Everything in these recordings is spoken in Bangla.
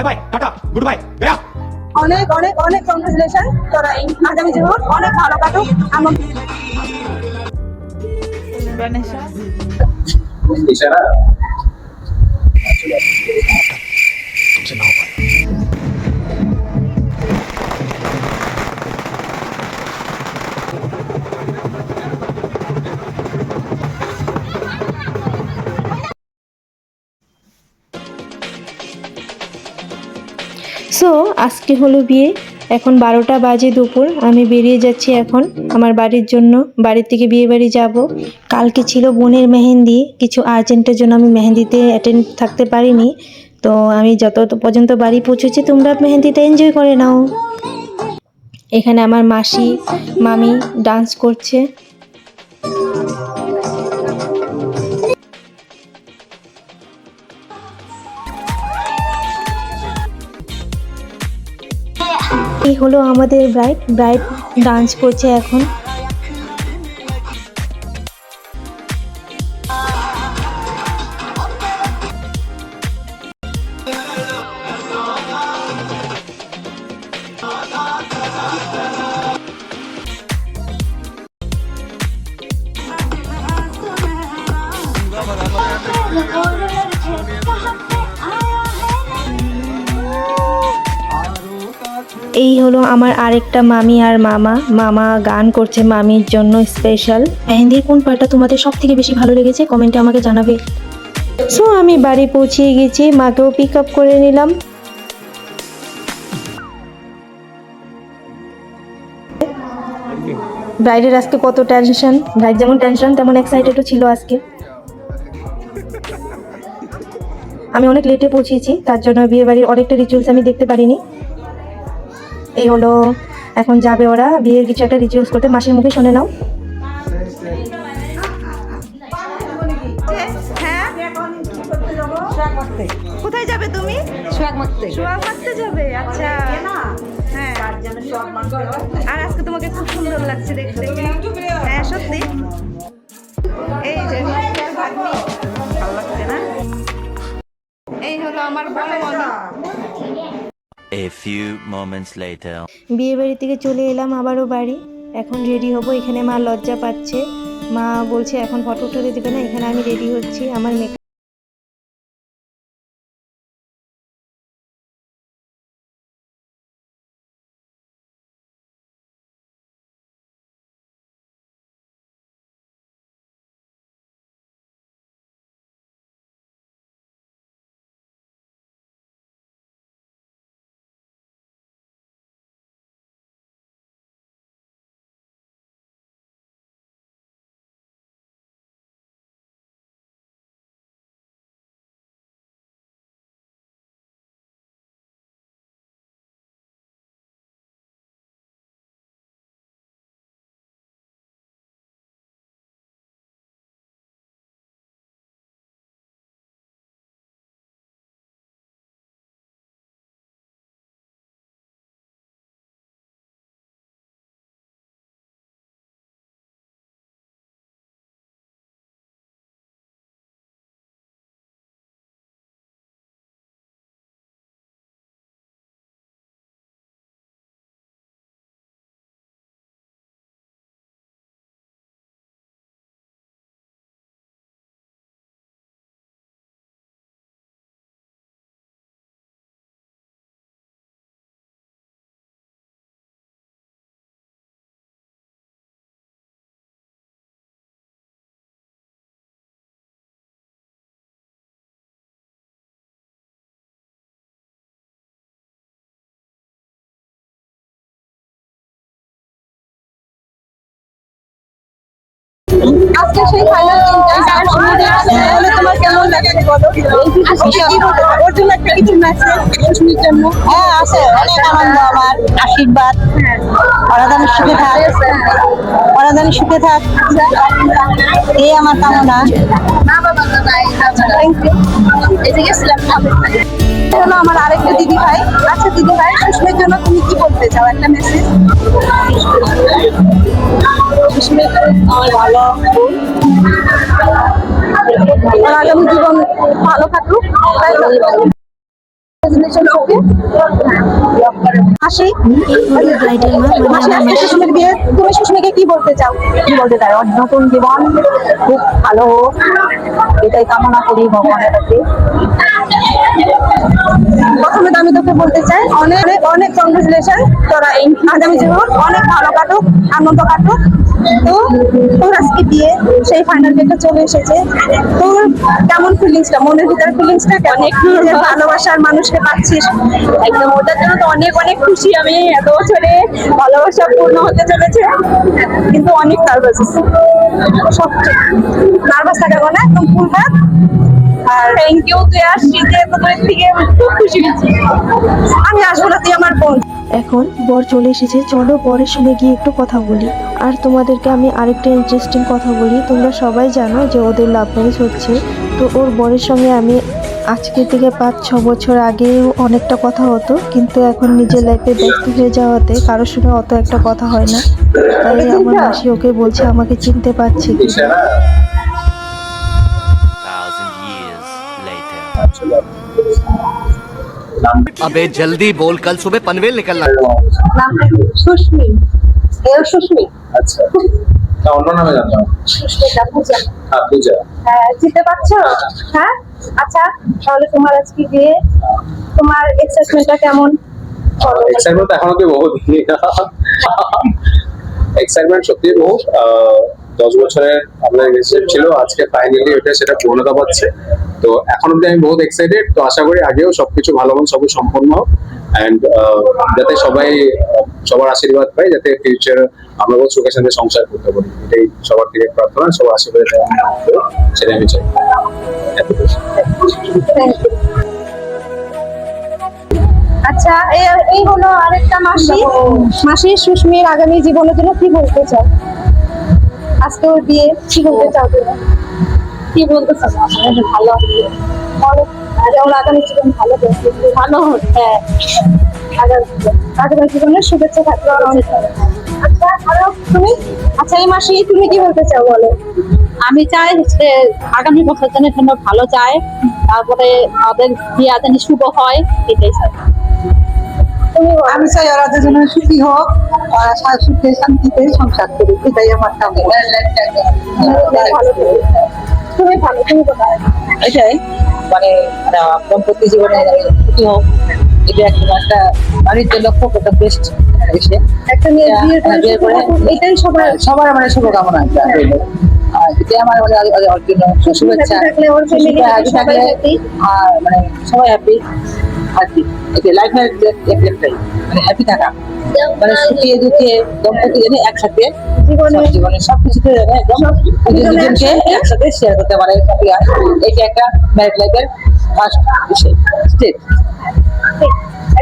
বাই টাটা গুড বাই গয়া। অনেক অনেক অনেক কংগ্রেচুলেশন, তোরা আগামী জীবন অনেক ভালো কাটুক। আমার ইশারা সো আজকে হলো বিয়ে, এখন 12টা বাজে দুপুর। আমি বেরিয়ে যাচ্ছি এখন আমার বাড়ির জন্য, বাড়ির থেকে বিয়ে বাড়ি যাব। কালকে ছিল বোনের মেহেন্দি, কিছু আর্জেন্টের জন্য আমি মেহেন্দিতে অ্যাটেন্ড থাকতে পারিনি। তো আমি যত পর্যন্ত বাড়ি পৌঁছেছি তোমরা মেহেন্দিটা এনজয় করে নাও। এখানে আমার মাসি মামি ডান্স করছে। এই হলো আমাদের ব্রাইড, ব্রাইড ডান্স করছে এখন। এই হলো আমার আরেকটা মামি আর মামা। মামা গান করছে মামির জন্য স্পেশাল। মেহেন্দির কোন পার্টটা তোমাদের সব থেকে বেশি ভালো লেগেছে কমেন্টে আমাকে জানাবে। সো আমি বাড়ি পৌঁছে গেছি, মাকেও পিক আপ করে নিলাম। ব্রাইডের আজকে কত টেনশন, ব্রাইড যেমন টেনশন তেমন এক্সাইটেডও ছিল আজকে। আমি অনেক লেটে পৌঁছেছি, তার জন্য বিয়ে বাড়ির অনেকটা রিচুয়ালস আমি দেখতে পারিনি। এই হলো এখন যাবে ওরা বিয়ের কিছু একটা রিচুয়ালস করতে। মাসির মুখে শুনে নাও। কোথায় যাবে তুমি? সোহাগ মারতে। সোহাগ মারতে যাবে? আচ্ছা হ্যাঁ। আর আজকে তোমাকে খুব সুন্দর লাগছে দেখতে। হ্যাঁ সত্যি, এই যে ভালো লাগছে না? এই হলো আমার বড় মামা। A few moments later. বিয়ে বাড়ি থেকে চলে এলাম আবারও বাড়ি। এখন রেডি হব। এখানে মা লজ্জা পাচ্ছে, মা বলছে এখন ফটো তুলে দিবে না। এখানে আমি রেডি হচ্ছি, আমার মেকআপ আজকে সেই ফাইনাল দিনটা তোমার কেমন লাগছে বলো? ওর জন্য একটা কিছু মেসেজ রশ্মির জন্য? হ্যাঁ আছে, অনেক আনন্দ। আমার আশীর্বাদ, ওরা যেন সুখে থাক, ওরা যেন সুখে থাক, এই আমার কামনা। হলো আমার আরেকটা দিদি ভাই। আচ্ছা দিদি ভাই, সুস্মির জন্য তুমি কি বলতে চাও, একটা মেসেজ? সুস্মির ভালো, আগামী জীবন ভালো থাকুক, তাই তো? আসি ব্রাইডের মা মানে মাসি আমার আজকে সুস্মির বিয়ে, তুমি সুস্মিকে কি বলতে চাও? কি বলতে চাই, ওর নতুন জীবন খুব ভালো হোক, এটাই কামনা করি ভগবানের কাছে। প্রথমে তো আমি তোকে বলতে চাই অনেক অনেক কংগ্রেচুলেশন, তোরা এই আগামী জীবন অনেক ভালো কাটুক, আনন্দ কাটুক। তো তোর আজকে বিয়ে সেই ফাইনাল ডেটটা চলে এসেছে, তোর কেমন ফিলিংসটা, মনের ভিতরে ফিলিংসটা অনেক ভালোবাসার মানুষকে পাচ্ছিস? একদম, ওটার জন্য তো অনেক অনেক খুশি আমি, এত বছরে ভালোবাসা পূর্ণ হতে চলেছে, কিন্তু অনেক নার্ভাস। সবচেয়ে নার্ভাস থাকার না, একদম ফুল ভাব। আর থ্যাংক ইউ, তুই আসছিস যে তোদের থেকে আমি খুব খুশি হয়েছি। আমি আসবো না, তুই আমার বোন। এখন বর চলে এসেছে, চলো বরের সঙ্গে গিয়ে একটু কথা বলি। আর তোমাদেরকে আমি আরেকটা ইন্টারেস্টিং কথা বলি, তোমরা সবাই জানো যে ওদের লাভ ম্যারেজ হচ্ছে। তো ওর বরের সঙ্গে আমি আজকে থেকে 5-6 বছর আগেও অনেকটা কথা হতো, কিন্তু এখন নিজের লাইফে ব্যস্ত হয়ে যাওয়াতে কারোর সঙ্গে অত একটা কথা হয় না। তাই আমার মাসি ওকে বলছে আমাকে চিনতে পারছে কি। 1,000 years later. अबे जल्दी बोल, कल सुबह पनवेल निकलना। নামটা কি? সুস্মি। এও সুস্মি। আচ্ছা, তা অন্য নামে জানতাম। সুস্মিতা পূজা। হ্যাঁ, পূজা। হ্যাঁ, চিনতে পারছো? হ্যাঁ, আচ্ছা, তাহলে তোমার আজকে বিয়ে, তোমার এক্সাইটমেন্টটা কেমন? এক্সাইটমেন্ট এখনো তো বহুত এক্সাইটমেন্ট সত্যি বহুত। 10 বছরের আমাদের রিলেশনশিপ ছিল, আজকে ফাইনালি ওটা সেটা পূর্ণতা পাচ্ছে। তো এখন অব্দি আমি বহুত এক্সাইটেড। তো আশা করি আগেও সবকিছু ভালো মন্দ সবই সম্পন্ন হোক, অ্যান্ড যাতে সবাই সবার আশীর্বাদ পাই, যাতে ফিউচার আমরা বহুত সুখের সাথে সংসার করতে পারি, এটাই সবার থেকে প্রার্থনা। সবার আশীর্বাদ সেটাই আমি চাই। Thank you. আচ্ছা, এই হলো আরেকটা মাসি। মাসি, সুস্মির আগামী জীবনের জন্য কি বলতে চাও? আজকে ওর বিয়ে, কি বলতে চাও তুমি? কি বলতে চাও? ভালো বলো, যেমন আগামী জীবন ভালো হোক, ভালো হোক। হ্যাঁ, আগামী জীবনের শুভেচ্ছা থাকবে। আচ্ছা, আরো তুমি? আচ্ছা, এই মাসি তুমি কি বলতে চাও বলো? আমি চাই যে আগামী বছরের জন্য ভালো চাই, তারপরে তাদের বিয়ে যেন শুভ হয়, এটাই চাই। তুমি বলো। আমি চাই ওরা দুজনে সুখী হোক, ওরা সুখে শান্তিতে সংসার করুক, এটাই আমার কামনা। ভালো থাকবে। তুমি ভালো, তুমি কোথায়? এটাই মানে দম্পতি জীবনে সুখী হোক, এটা একটা বাড়ির যে লক্ষ্য, ওটা বেস্ট এসে একটা মেয়ের বিয়ের করে এটাই সবার সবার মানে শুভকামনা। এটাই আমার মানে ওর জন্য শুভেচ্ছা। থাকলে ওর ফ্যামিলি happy সবাই থাকলে happy। আর মানে সবাই হ্যাপি আর কি, এটা লাইফের একটাই মানে হ্যাপি থাকা, মানে সুখে দুঃখে দম্পতি জনে একসাথে জীবনে সবকিছুতে একদম দুজনকে একসাথে শেয়ার করতে পারে। এটা একটা ম্যারেজ লাইফের ফার্স্ট স্টেপ।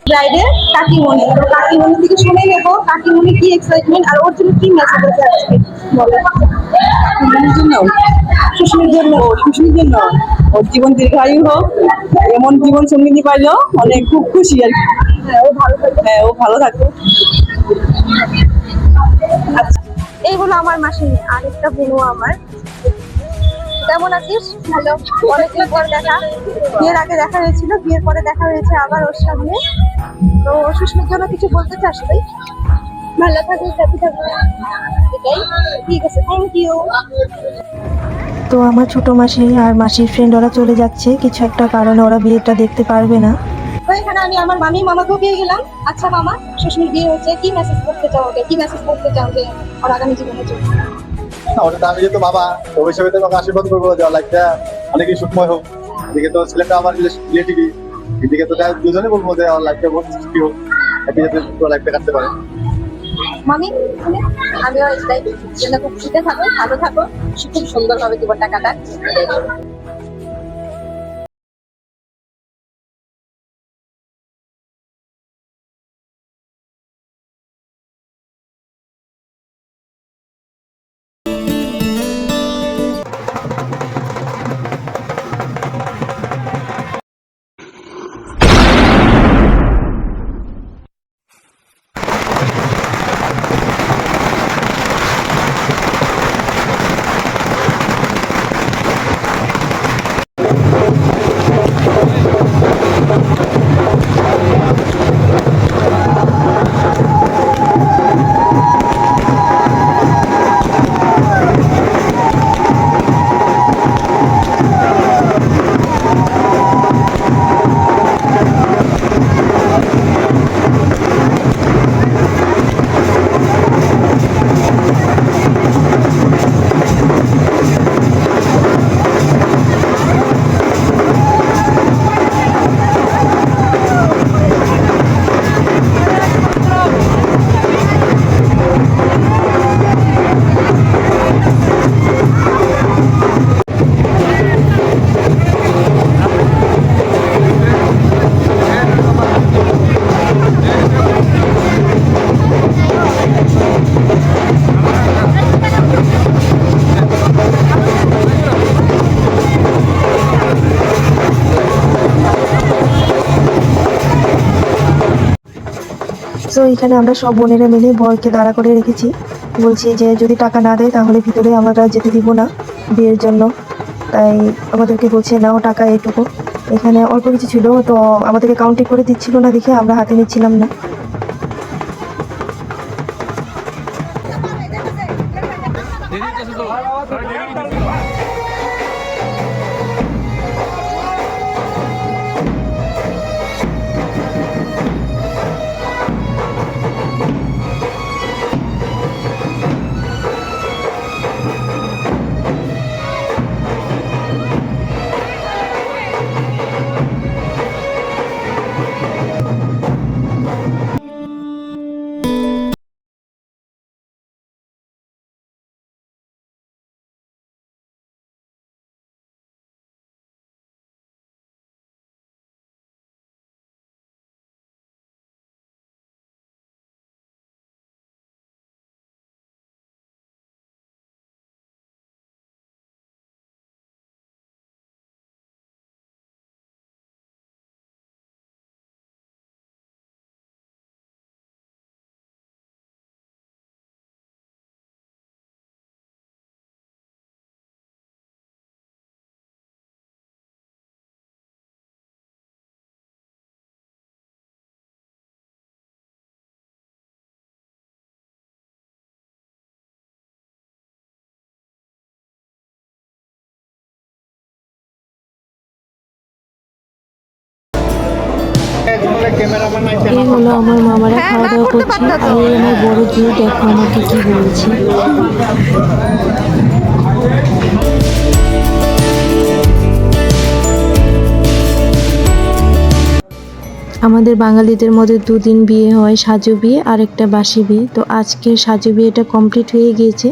ব্রাইডের কাকিমণি, তো কাকিমণি থেকে শুনে নেবো কাকিমণি কি এক্সাইটমেন্ট, আর ওর জন্য কি মেসেজ আছে আজকে বলো। কাকিমণির জন্য, সুস্মির জন্য। খুশির জন্য ওর জীবন দীর্ঘায়ু হোক, এমন জীবন সঙ্গিনী পাইলো অনেক খুব খুশি আর কি। হ্যাঁ, ও ভালো থাকবে। হ্যাঁ, ও ভালো থাকবে। আচ্ছা, এই হলো আমার মাসি, আরেকটা বোনও আমার। কেমন আছিস? ভালো। অনেকদিন পর দেখা, বিয়ের আগে দেখা হয়েছিল, বিয়ের পরে দেখা হয়েছে আবার ওর সামনে। তো সুস্মির জন্য কিছু বলতে চাস তুই? ভালো থাকবে, হ্যাপি থাকবে, এটাই। ঠিক আছে, থ্যাংক ইউ। তো আমার ছোট মাসি আর মাসির ফ্রেন্ড ওরা চলে যাচ্ছে, কিছু একটা কারণে ওরা বিয়েটা দেখতে পারবে না। তো এখানে আমি আমার মামাকেও পেয়ে গেলাম। আচ্ছা মামা, সুস্মির বিয়ে হচ্ছে, কি মেসেজ করতে চাও ওকে, কি মেসেজ করতে চাও যে ওর আগামী জীবনের জন্য? ওটা তো আমি যেহেতু বাবা, তো ওই হিসেবে তোমাকে আশীর্বাদ করবো যে লাইফটা অনেকই সুখময় হোক। এদিকে তো ছেলেটা আমার রিলেটিভই, এদিকে তো দুজনে বলবো যে আমার লাইফটা বহুত সুখী হোক, হ্যাপি যাতে পুরো লাইফটা কাটতে পারে। মামি, আমিও এটাই, যেন খুব খুশিতে থাকো, ভালো থাকো, খুব সুন্দরভাবে জীবনটা কাটাক। তো এখানে আমরা সব বোনেরা মিলে বরকে দাঁড়া করে রেখেছি, বলছি যে যদি টাকা না দেয় তাহলে ভিতরে আমরা যেতে দিব না বিয়ের জন্য। তাই আমাদেরকে বলছে নাও টাকা এটুকু, এখানে অল্প কিছু ছিল তো আমাদেরকে কাউন্টিং করে দিচ্ছিল না দেখে আমরা হাতে নিচ্ছিলাম না। এই হলো আমার মামারা হ্যাঁ, খাওয়া না দাওয়া করতে করছে, পারতো আর তো। এই আমার বড় জিউ দেখো আমাকে কি বলছে। আমাদের বাঙালিদের মধ্যে দুদিন বিয়ে হয়, সাজু বিয়ে আর একটা বাসি বিয়ে। তো আজকে সাজু বিয়েটা কমপ্লিট হয়ে গিয়েছে,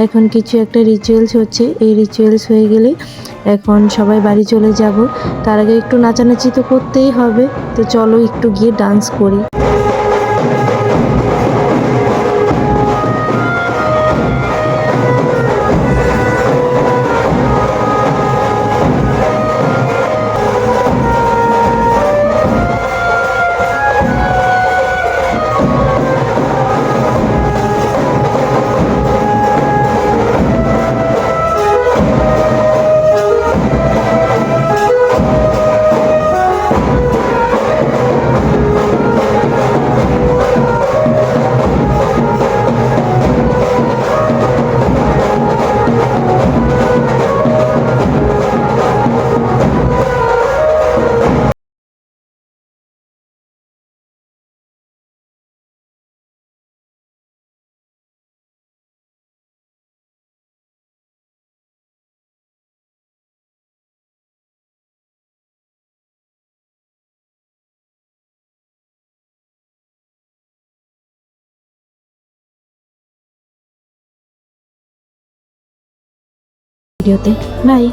এখন কিছু একটা রিচুয়ালস হচ্ছে, এই রিচুয়ালস হয়ে গেলে এখন সবাই বাড়ি চলে যাব। তার আগে একটু নাচানাচি তো করতেই হবে, তো চলো একটু গিয়ে ডান্স করি। ভিডিওতে বাই।